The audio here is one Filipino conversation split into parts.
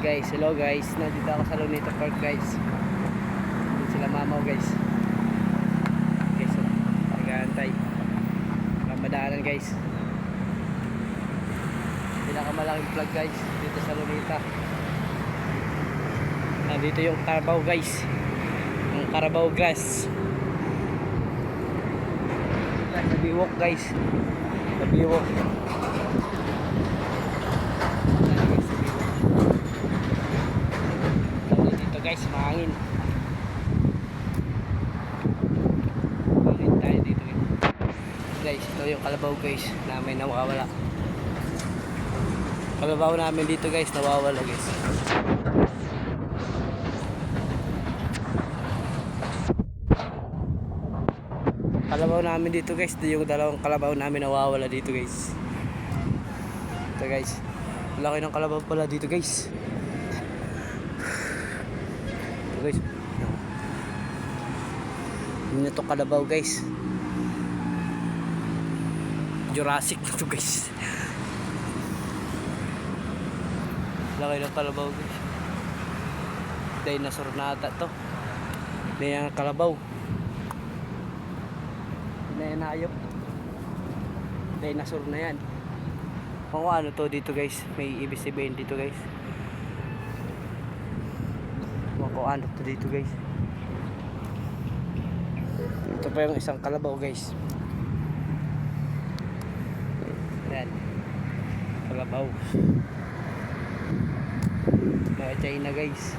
Guys, hello guys. Nandito ako sa Luneta Park guys. Dito sila mamaw guys. Okay, so nag-aantay. Ramadaanan guys. Pinakamalaking vlog guys dito sa Luneta. Nandito yung Carabao guys. Yung Carabao grass. Nabiwok guys. Nabiwok. Guys, mahangin. Mahangin tayo dito guys. Ito yung kalabaw guys namin nawawala. Kalabaw namin dito guys nawawala guys. Kalabaw namin dito guys. Ito yung dalawang kalabaw namin nawawala dito guys. Ito guys. Laki ng kalabaw pala dito guys. Guys, yun na to kalabaw guys. Jurassic na to guys. Laki ng kalabaw guys. Dinosaur na ata to. Hindi yung kalabaw. Hindi na yan hayop. Dinosaur na yan. Kung ano to dito guys. May ibig sabihin dito guys. Kung ano to dito guys. Ito pa yung isang kalabaw guys. Yan. Kalabaw. Mga China guys.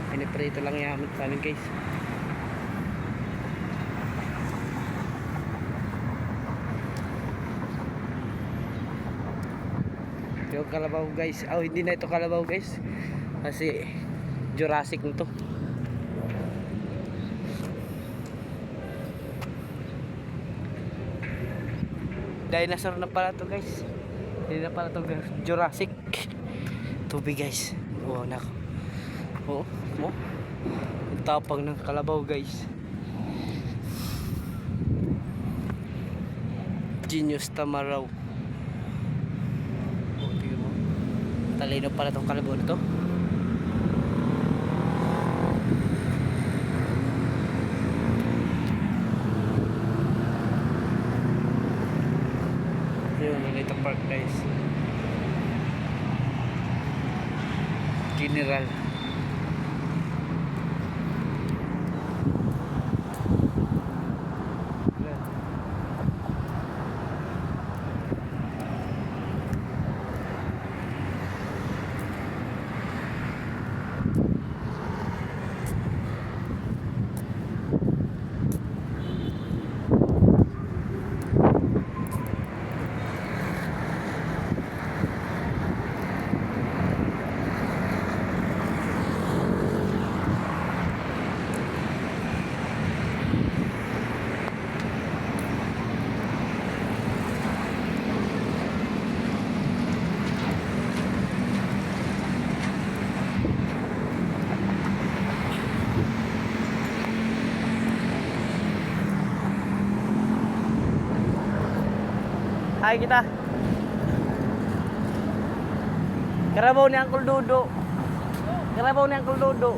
Piniprito lang yaman sa amin guys. Ito yung kalabaw guys. Oh, hindi na ito kalabaw guys. Kasi Jurassic na to. Dinosaur na pala to guys. Hindi na pala to Jurassic. Tubig guys. Oh, nako. Oh, mo. Ang tapang ng kalabaw guys. Genius Tamaraw. Oh, tingnan mo. Talino pala tong kalabaw na to. Luneta Park guys. General. Hai kita. Karabaw ni Uncle Dodo. Karabaw ni Uncle Dodo.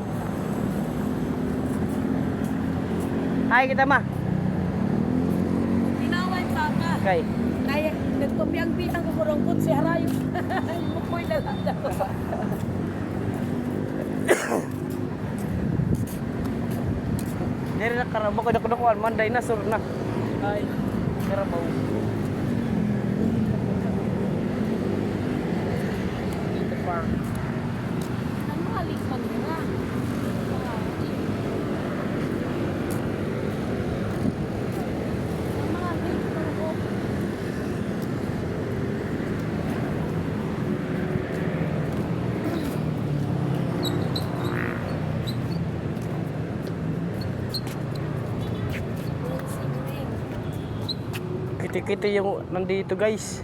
Hai kita mah. Tinawag pa ka. Kay. Kaya nagpapiyang-piyang ko kurungkot si Harayo. Mukoy na lang daw. Dere na karabaw ko dakuan man dinosaur na. Ay, karabaw. Ang mahalik pa nila. Ang mahalik pa ko. Kiti-kiti yung nandito guys.